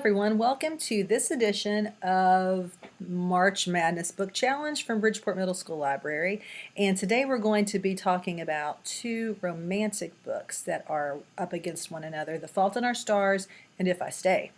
everyone, welcome to this edition of March Madness Book Challenge from Bridgeport Middle School Library. And today we're going to be talking about two romantic books that are up against one another, The Fault in Our Stars and If I Stay.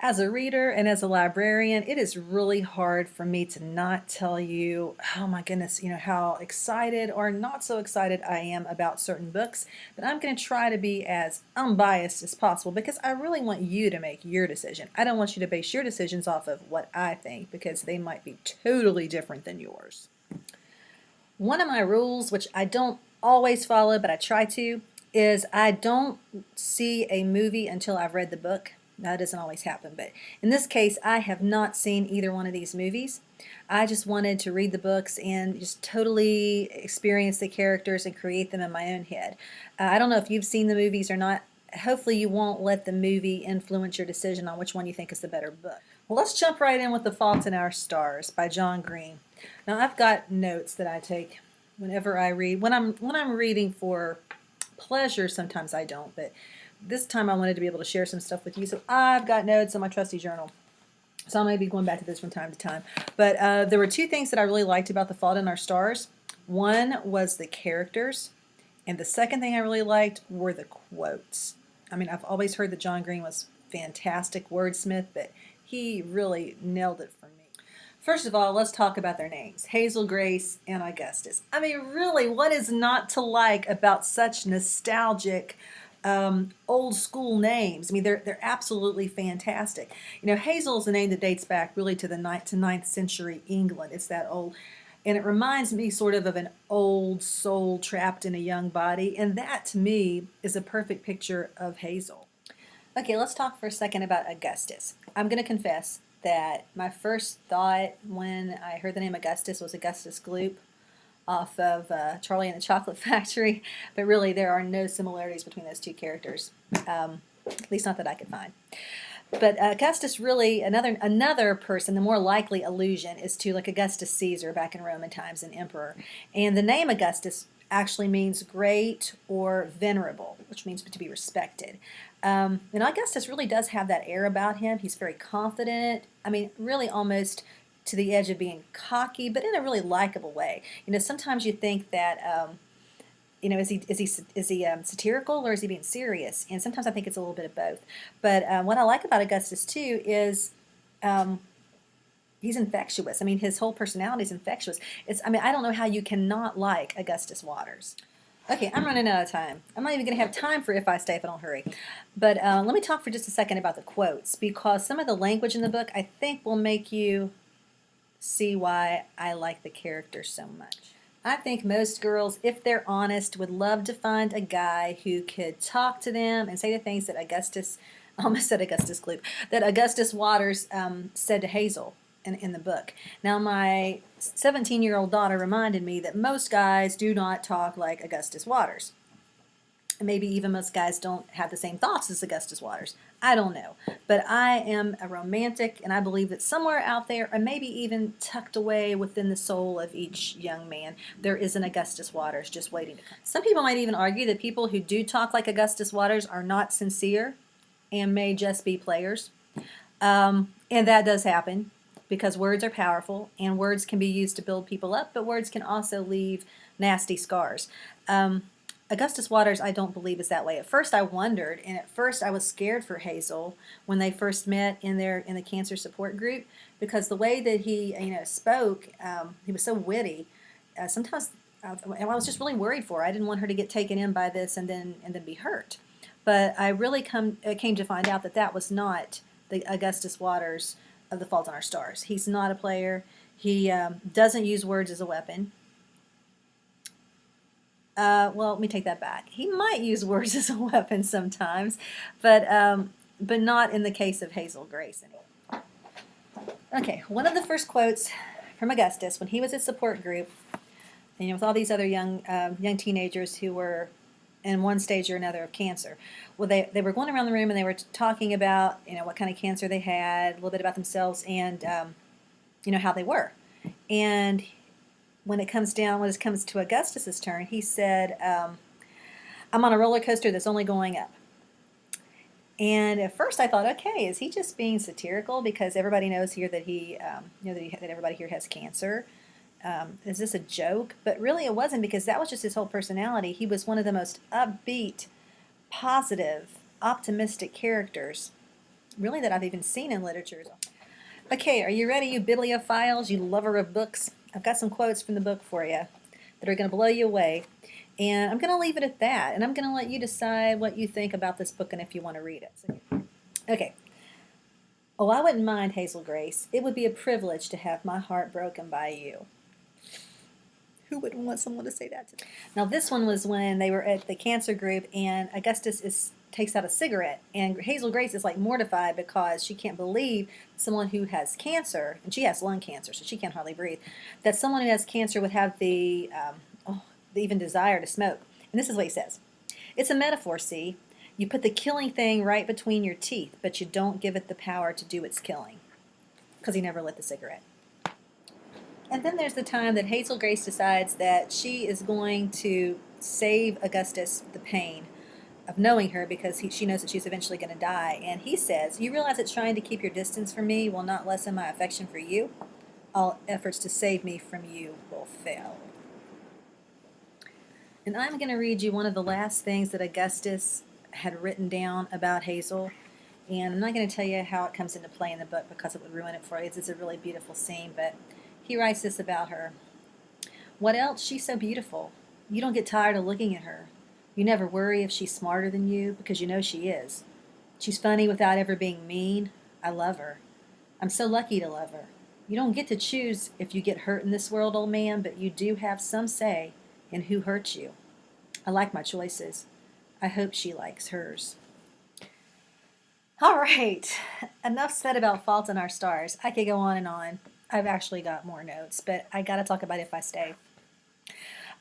As a reader and as a librarian, it is really hard for me to not tell you, oh my goodness, how excited or not so excited I am about certain books. But I'm going to try to be as unbiased as possible because I really want you to make your decision. I don't want you to base your decisions off of what I think because they might be totally different than yours. One of my rules, which I don't always follow, but I try to, is I don't see a movie until I've read the book. That doesn't always happen, but in this case, I have not seen either one of these movies. I just wanted to read the books and just totally experience the characters and create them in my own head. I don't know if you've seen the movies or not. Hopefully you won't let the movie influence your decision on which one you think is the better book. Well, let's jump right in with The Fault in Our Stars by John Green. Now, I've got notes that I take whenever I read. When I'm reading for pleasure, sometimes I don't, but this time I wanted to be able to share some stuff with you, so I've got notes in my trusty journal. So I may be going back to this from time to time. But there were two things that I really liked about The Fault in Our Stars. One was the characters, and the second thing I really liked were the quotes. I mean, I've always heard that John Green was fantastic wordsmith, but he really nailed it for me. First of all, let's talk about their names, Hazel Grace and Augustus. I mean, really, what is not to like about such nostalgic old school names? I mean, they're absolutely fantastic. Hazel is a name that dates back really to the 9th century England. It's that old, and it reminds me sort of an old soul trapped in a young body, and that to me is a perfect picture of Hazel. Okay, let's talk for a second about Augustus. I'm going to confess that my first thought when I heard the name Augustus was Augustus Gloop off of Charlie and the Chocolate Factory, but really there are no similarities between those two characters, at least not that I could find. But Augustus, really, another person, the more likely allusion is to like Augustus Caesar back in Roman times, an emperor. And the name Augustus actually means great or venerable, which means to be respected. And Augustus really does have that air about him. He's very confident. I mean, really almost to the edge of being cocky, but in a really likable way. Sometimes you think that, is he satirical or is he being serious? And sometimes I think it's a little bit of both. But what I like about Augustus too is he's infectious. I mean, his whole personality is infectious. I don't know how you cannot like Augustus Waters. Okay, I'm running out of time. I'm not even going to have time for If I Stay if I don't hurry. But let me talk for just a second about the quotes, because some of the language in the book I think will make you see why I like the characters so much. I think most girls, if they're honest, would love to find a guy who could talk to them and say the things that Augustus, I almost said Augustus Gloop, that Augustus Waters said to Hazel in the book. Now, my 17-year-old daughter reminded me that most guys do not talk like Augustus Waters. Maybe even most guys don't have the same thoughts as Augustus Waters. I don't know. But I am a romantic, and I believe that somewhere out there, or maybe even tucked away within the soul of each young man, there is an Augustus Waters just waiting to come. Some people might even argue that people who do talk like Augustus Waters are not sincere and may just be players. And that does happen, because words are powerful, and words can be used to build people up, but words can also leave nasty scars. Augustus Waters, I don't believe, is that way. At first I wondered, and at first I was scared for Hazel when they first met in the cancer support group, because the way that he spoke, he was so witty. Sometimes I was just really worried for her. I didn't want her to get taken in by this and then be hurt. But I really came to find out that was not the Augustus Waters of The Fault in Our Stars. He's not a player. He doesn't use words as a weapon. Well, let me take that back. He might use words as a weapon sometimes, but not in the case of Hazel Grace anymore. Okay, one of the first quotes from Augustus when he was at support group, with all these other young teenagers who were in one stage or another of cancer. Well, they were going around the room and they were talking about what kind of cancer they had, a little bit about themselves, and how they were. And when it comes to Augustus's turn, he said, I'm on a roller coaster that's only going up. And at first I thought, okay, is he just being satirical because everybody knows here that that everybody here has cancer? Is this a joke? But really it wasn't, because that was just his whole personality. He was one of the most upbeat, positive, optimistic characters, really, that I've even seen in literature. Okay, are you ready, you bibliophiles, you lover of books? I've got some quotes from the book for you that are going to blow you away. And I'm going to leave it at that. And I'm going to let you decide what you think about this book and if you want to read it. Okay. Oh, I wouldn't mind, Hazel Grace. It would be a privilege to have my heart broken by you. Who wouldn't want someone to say that to them? Now, this one was when they were at the cancer group, and Augustus takes out a cigarette, and Hazel Grace is like mortified because she can't believe someone who has cancer, and she has lung cancer, so she can't hardly breathe, that someone who has cancer would have the even desire to smoke. And this is what he says. It's a metaphor, see? You put the killing thing right between your teeth, but you don't give it the power to do its killing. Because he never lit the cigarette. And then there's the time that Hazel Grace decides that she is going to save Augustus the pain of knowing her, because she knows that she's eventually going to die. And he says, you realize that trying to keep your distance from me will not lessen my affection for you? All efforts to save me from you will fail. And I'm going to read you one of the last things that Augustus had written down about Hazel. And I'm not going to tell you how it comes into play in the book because it would ruin it for you. It's a really beautiful scene, but he writes this about her. What else? She's so beautiful. You don't get tired of looking at her. You never worry if she's smarter than you, because you know she is. She's funny without ever being mean. I love her. I'm so lucky to love her. You don't get to choose if you get hurt in this world, old man, but you do have some say in who hurts you. I like my choices. I hope she likes hers. All right, enough said about Fault in Our Stars. I could go on and on. I've actually got more notes, but I got to talk about If I Stay.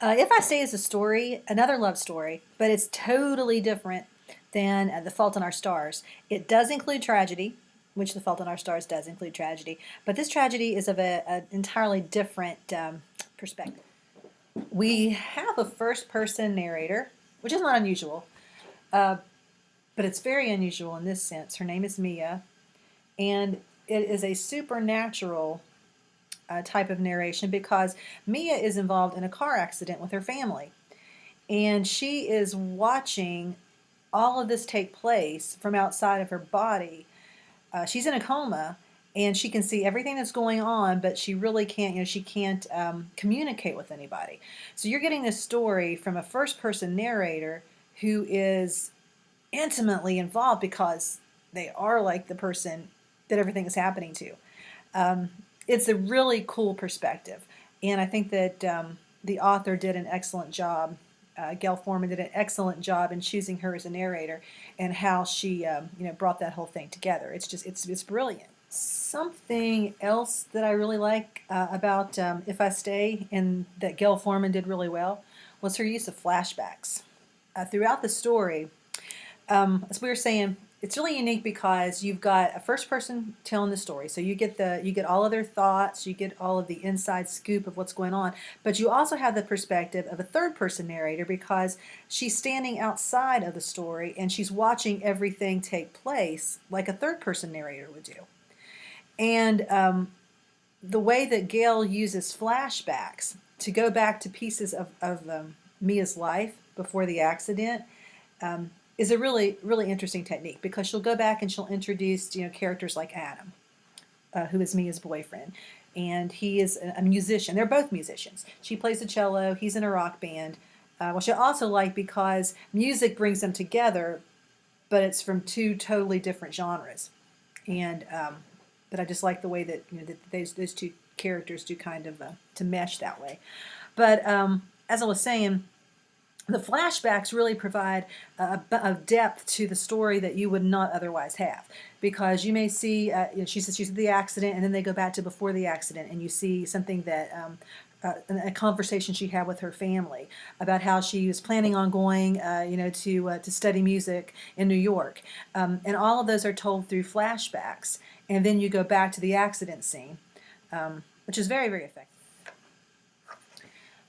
If I Stay is a story, another love story, but it's totally different than The Fault in Our Stars. It does include tragedy, which The Fault in Our Stars does include tragedy, but this tragedy is of an entirely different perspective. We have a first-person narrator, which is not unusual, but it's very unusual in this sense. Her name is Mia, and it is a supernatural type of narration because Mia is involved in a car accident with her family, and she is watching all of this take place from outside of her body. She's in a coma, and she can see everything that's going on, but she really can't, she can't communicate with anybody. So you're getting this story from a first-person narrator who is intimately involved because they are like the person that everything is happening to. It's a really cool perspective, and I think that the author did an excellent job. Gail Forman did an excellent job in choosing her as a narrator and how she brought that whole thing together. It's brilliant. Something else that I really like about If I Stay, and that Gail Forman did really well, was her use of flashbacks throughout the story. As we were saying, it's really unique because you've got a first person telling the story. So you get all of their thoughts, you get all of the inside scoop of what's going on, but you also have the perspective of a third person narrator because she's standing outside of the story and she's watching everything take place like a third person narrator would do. And the way that Gail uses flashbacks to go back to pieces of Mia's life before the accident is a really, really interesting technique, because she'll go back and she'll introduce characters like Adam, who is Mia's boyfriend, and he is a musician. They're both musicians. She plays the cello. He's in a rock band, which I also like because music brings them together, but it's from two totally different genres. And but I just like the way that that those two characters do kind of to mesh that way. But as I was saying, the flashbacks really provide a depth to the story that you would not otherwise have, because you may see she says she's at the accident, and then they go back to before the accident, and you see something that a conversation she had with her family about how she was planning on going to study music in New York, and all of those are told through flashbacks, and then you go back to the accident scene, which is very, very effective.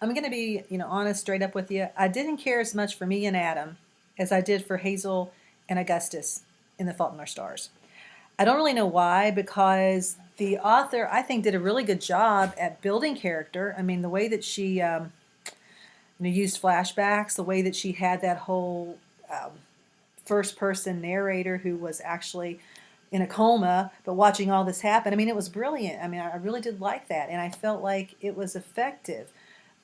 I'm going to be, honest, straight up with you. I didn't care as much for Mia and Adam as I did for Hazel and Augustus in The Fault in Our Stars. I don't really know why, because the author, I think, did a really good job at building character. I mean, the way that she used flashbacks, the way that she had that whole first-person narrator who was actually in a coma, but watching all this happen. I mean, it was brilliant. I mean, I really did like that, and I felt like it was effective.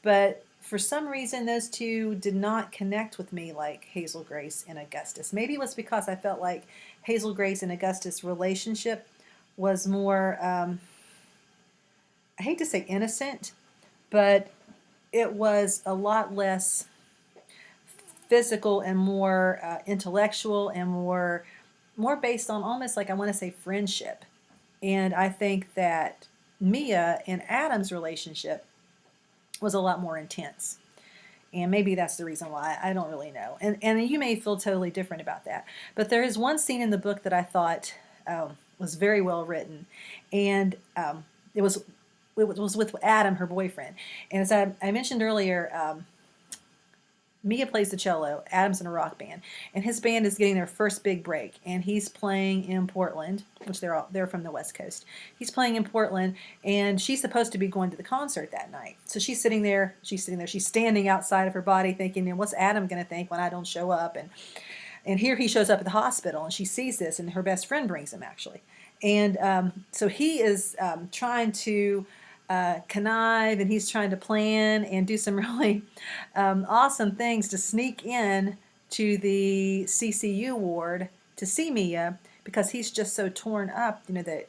But for some reason, those two did not connect with me like Hazel Grace and Augustus. Maybe it was because I felt like Hazel Grace and Augustus' relationship was more, I hate to say innocent, but it was a lot less physical and more intellectual and more based on almost like, I want to say, friendship. And I think that Mia and Adam's relationship was a lot more intense. And maybe that's the reason why. I don't really know. And you may feel totally different about that. But there is one scene in the book that I thought was very well written. And it was with Adam, her boyfriend. And as I mentioned earlier, Mia plays the cello, Adam's in a rock band, and his band is getting their first big break, and he's playing in Portland, which they're from the West Coast. He's playing in Portland, and she's supposed to be going to the concert that night. So she's sitting there, she's standing outside of her body thinking, what's Adam going to think when I don't show up? And here he shows up at the hospital, and she sees this, and her best friend brings him, actually. And so he is trying to connive, and he's trying to plan and do some really awesome things to sneak in to the CCU ward to see Mia, because he's just so torn up, that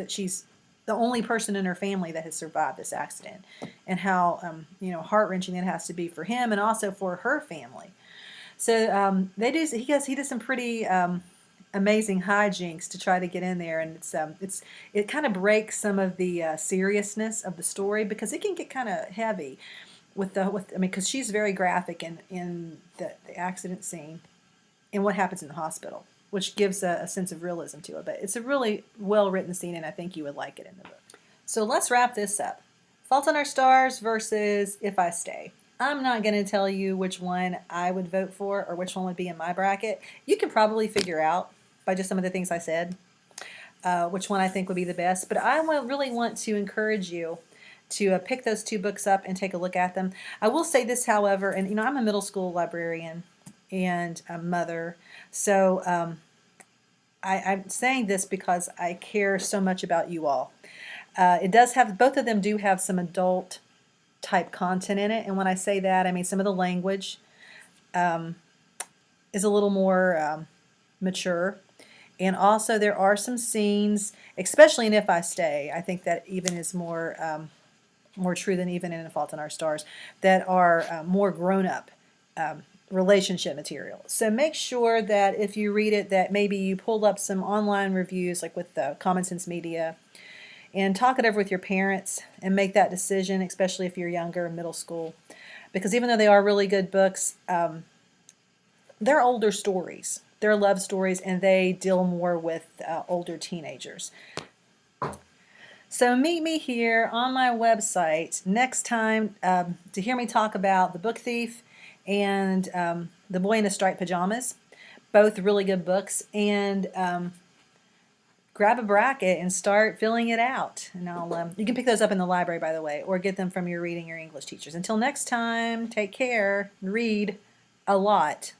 she's the only person in her family that has survived this accident, and how heart-wrenching it has to be for him and also for her family. So he does some pretty amazing hijinks to try to get in there, and it kind of breaks some of the seriousness of the story, because it can get kind of heavy because she's very graphic in the accident scene and what happens in the hospital, which gives a sense of realism to it. But it's a really well written scene, and I think you would like it in the book. So let's wrap this up. Fault in Our Stars versus If I Stay. I'm not going to tell you which one I would vote for or which one would be in my bracket. You can probably figure out by just some of the things I said which one I think would be the best. But I really want to encourage you to pick those two books up and take a look at them. I will say this, however, and I'm a middle school librarian and a mother, so I'm saying this because I care so much about you all. Both of them do have some adult type content in it, and when I say that, I mean some of the language is a little more mature, and also there are some scenes, especially in If I Stay, I think that even is more true than even in A Fault in Our Stars, that are more grown-up relationship material. So make sure that if you read it, that maybe you pulled up some online reviews, like with Common Sense Media, and talk it over with your parents and make that decision, especially if you're younger, middle school. Because even though they are really good books, they're older stories. They're love stories, and they deal more with older teenagers. So meet me here on my website next time to hear me talk about The Book Thief and The Boy in the Striped Pajamas. Both really good books. And grab a bracket and start filling it out. And you can pick those up in the library, by the way, or get them from your reading or English teachers. Until next time, take care. Read a lot.